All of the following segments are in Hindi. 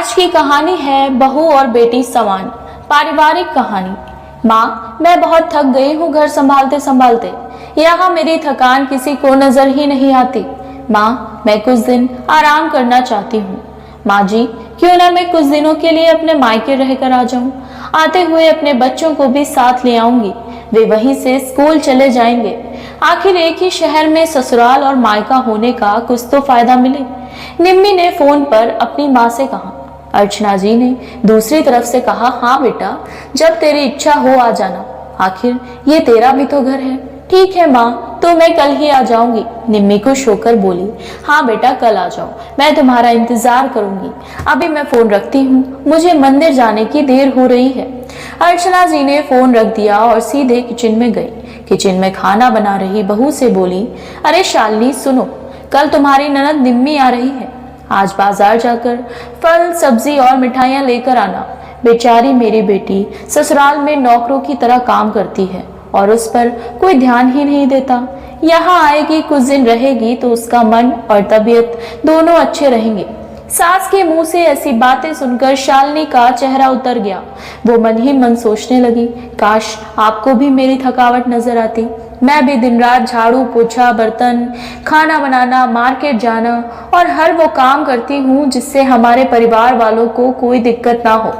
आज की कहानी है बहू और बेटी समान, पारिवारिक कहानी। माँ, मैं बहुत थक गई हूँ घर संभालते संभालते। यहाँ मेरी थकान किसी को नजर ही नहीं आती। माँ, मैं कुछ दिन आराम करना चाहती हूँ। माँ जी, क्यों ना मैं कुछ दिनों के लिए अपने मायके रहकर आ जाऊँ। आते हुए अपने बच्चों को भी साथ ले आऊंगी, वे वहीं से स्कूल चले जाएंगे। आखिर एक ही शहर में ससुराल और मायका होने का कुछ तो फायदा मिले। निम्मी ने फोन पर अपनी माँ से कहा। अर्चना जी ने दूसरी तरफ से कहा, हाँ बेटा, जब तेरी इच्छा हो आ जाना, आखिर ये तेरा भी तो घर है। ठीक है माँ, तो मैं कल ही आ जाऊंगी। निम्मी खुश होकर बोली, हाँ बेटा, कल आ जाओ, मैं तुम्हारा इंतजार करूंगी। अभी मैं फोन रखती हूँ, मुझे मंदिर जाने की देर हो रही है। अर्चना जी ने फोन रख दिया और सीधे किचन में गई। किचन में खाना बना रही बहू से बोली, अरे शालिनी सुनो, कल तुम्हारी ननद निम्मी आ रही है। आज बाजार जाकर फल सब्जी और मिठाइयाँ लेकर आना। बेचारी मेरी बेटी ससुराल में नौकरों की तरह काम करती है और उस पर कोई ध्यान ही नहीं देता। यहाँ आएगी, कुछ दिन रहेगी तो उसका मन और तबीयत दोनों अच्छे रहेंगे। सास के मुंह से ऐसी बातें सुनकर शालिनी का चेहरा उतर गया। वो मन ही मन सोचने लगी, काश आपको भी मेरी थकावट नजर आती। मैं भी दिन रात झाड़ू पोछा, बर्तन, खाना बनाना, मार्केट जाना और हर वो काम करती हूँ जिससे हमारे परिवार वालों को कोई दिक्कत ना हो।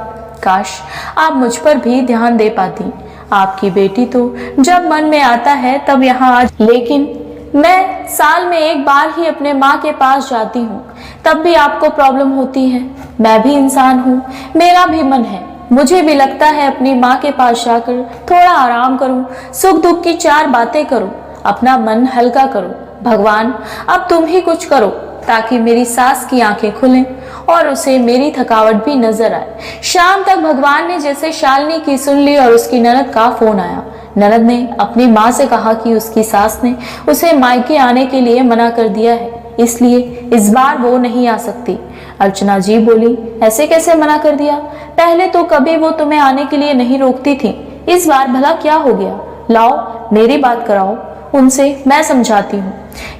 काश आप मुझ पर भी ध्यान दे पाती। आपकी बेटी तो जब मन में आता है तब यहाँ आ, लेकिन मैं साल में एक बार ही अपने माँ के पास जाती हूँ, तब भी आपको प्रॉब्लम होती है। मैं भी इंसान हूँ, मेरा भी मन है, मुझे भी लगता है अपनी माँ के पास जाकर थोड़ा आराम करूं, सुख दुख की चार बातें करूं, अपना मन हल्का करूं। भगवान, अब तुम ही कुछ करो ताकि मेरी सास की आंखें खुलें और उसे मेरी थकावट भी नजर आए। शाम तक भगवान ने जैसे शालिनी की सुन ली और उसकी ननद का फोन आया। ननद ने अपनी माँ से कहा कि उसकी सास ने उसे मायके आने के लिए मना कर दिया है, इसलिए इस बार वो नहीं आ सकती। अर्चना जी बोली, ऐसे कैसे मना कर दिया? पहले तो कभी वो तुम्हें आने के लिए नहीं रोकती थी, इस बार भला क्या हो गया? लाओ मेरी बात कराओ उनसे, मैं समझाती हूँ।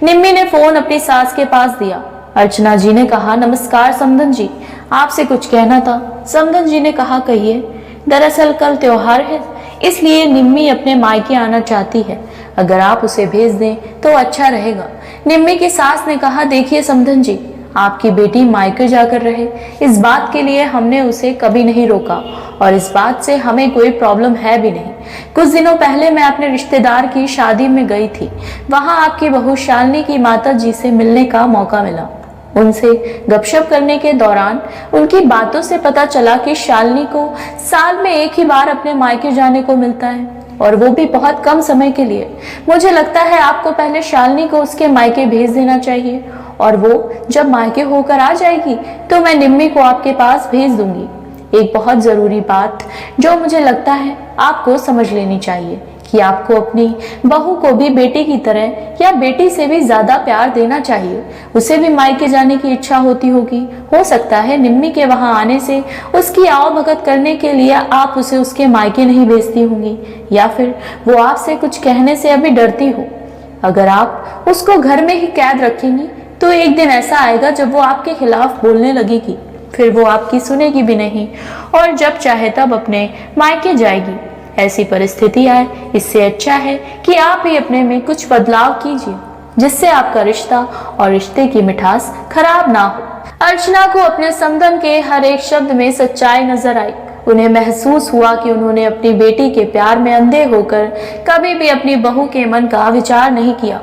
निम्मी ने फोन अपनी सास के पास दिया। अर्चना जी ने कहा, नमस्कार समधन जी, आपसे कुछ कहना था। समधन जी ने कहा, कहिए। दरअसल कल त्योहार है, इसलिए निम्मी अपने मायके आना चाहती है, अगर आप उसे भेज दें तो अच्छा रहेगा। निम्मी की सास ने कहा, देखिए समधन जी, आपकी बेटी मायके जाकर रहे, इस बात के लिए हमने उसे कभी नहीं रोका और इस बात से हमें कोई प्रॉब्लम है भी नहीं। कुछ दिनों पहले मैं अपने रिश्तेदार की शादी में गई थी, वहां आपकी बहू शालिनी की माता जी से मिलने का मौका मिला। उनसे गपशप करने के दौरान उनकी बातों से पता चला कि शालिनी को साल में एक ही बार अपने मायके जाने को मिलता है और वो भी बहुत कम समय के लिए। मुझे लगता है आपको पहले शालिनी को उसके मायके भेज देना चाहिए और वो जब मायके होकर आ जाएगी तो मैं निम्मी को आपके पास भेज दूंगी। एक बहुत जरूरी बात जो मुझे लगता है आपको समझ लेनी चाहिए कि आपको अपनी बहू को भी बेटी की तरह या बेटी से भी ज्यादा प्यार देना चाहिए। उसे भी मायके जाने की इच्छा होती होगी, हो सकता है निम्मी के वहां आने से उसकी आवभगत करने के लिए आप उसे उसके मायके नहीं भेजती होंगी, या फिर वो आपसे कुछ कहने से अभी डरती हो। अगर आप उसको घर में ही कैद रखेंगी तो एक दिन ऐसा आएगा जब वो आपके खिलाफ बोलने लगेगी, फिर वो आपकी सुनेगी भी नहीं और जब चाहे तब अपने मायके जाएगी। ऐसी परिस्थिति आए, इससे अच्छा है कि आप ही अपने में कुछ बदलाव कीजिए जिससे आपका रिश्ता और रिश्ते की मिठास खराब ना हो। अर्चना को अपने समधन के हर एक शब्द में सच्चाई नजर आई। उन्हें महसूस हुआ कि उन्होंने अपनी बेटी के प्यार में अंधे होकर कभी भी अपनी बहू के मन का विचार नहीं किया।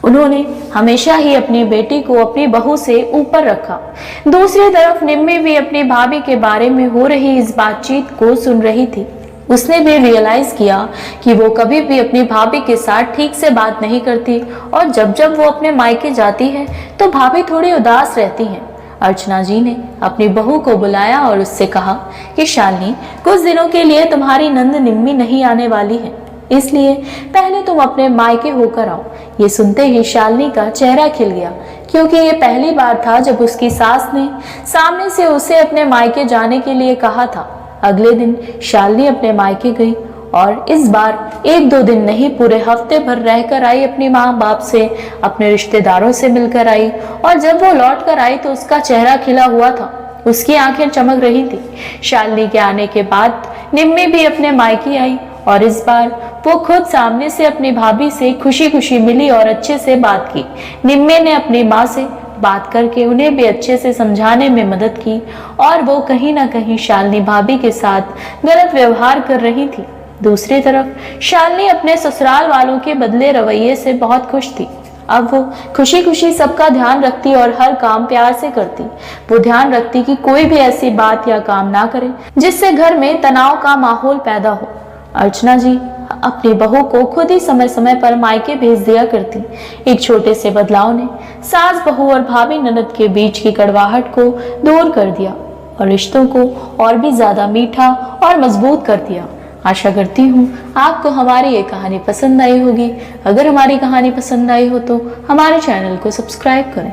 उन्होंने हमेशा ही अपनी बेटी को अपनी बहू से ऊपर रखा। दूसरी तरफ निम्मी भी अपनी भाभी के बारे में हो रही इस बातचीत को सुन रही थी। उसने भी रियलाइज किया कि वो कभी भी अपनी भाभी के साथ ठीक से बात नहीं करती और जब जब वो अपने मायके जाती है तो भाभी थोड़ी उदास रहती हैं। अर्चना जी ने अपनी बहू को बुलाया और उससे कहा कि शालिनी, कुछ दिनों के लिए तुम्हारी नंद निम्मी नहीं आने वाली है, इसलिए पहले तुम अपने मायके होकर आओ। ये सुनते ही शालिनी का चेहरा खिल गया, क्योंकि ये पहली बार था जब उसकी सास ने सामने से उसे अपने मायके जाने के लिए कहा था। अगले दिन शालिनी अपने मायके गई और इस बार एक दो दिन नहीं, पूरे हफ्ते भर रहकर आई। अपनी माँ बाप से, अपने रिश्तेदारों से मिलकर आई और जब वो लौट कर आई तो उसका चेहरा खिला हुआ था। उसकी आंखें चमक रही थी। शालिनी के आने के बाद निम्मी भी अपने मायके आई और इस बार वो खुद सामने से अपनी भाभी से खुशी खुशी मिली और अच्छे से बात की। निम्मी ने अपनी माँ से बात करके उन्हें भी अच्छे से समझाने में मदद की और वो कहीं ना कहीं शालिनी भाभी के साथ गलत व्यवहार कर रही थी। दूसरी तरफ शालिनी अपने ससुराल वालों के बदले रवैये से बहुत खुश थी। अब वो खुशी खुशी सबका ध्यान रखती और हर काम प्यार से करती। वो ध्यान रखती कि कोई भी ऐसी बात या काम ना करे जिससे घर में तनाव का माहौल पैदा हो। अर्चना जी अपनी बहू को खुद ही समय समय पर मायके भेज दिया करती। एक छोटे से बदलाव ने सास बहू और भाभी ननद के बीच की कड़वाहट को दूर कर दिया और रिश्तों को और भी ज्यादा मीठा और मजबूत कर दिया। आशा करती हूँ आपको हमारी ये कहानी पसंद आई होगी। अगर हमारी कहानी पसंद आई हो तो हमारे चैनल को सब्सक्राइब करें।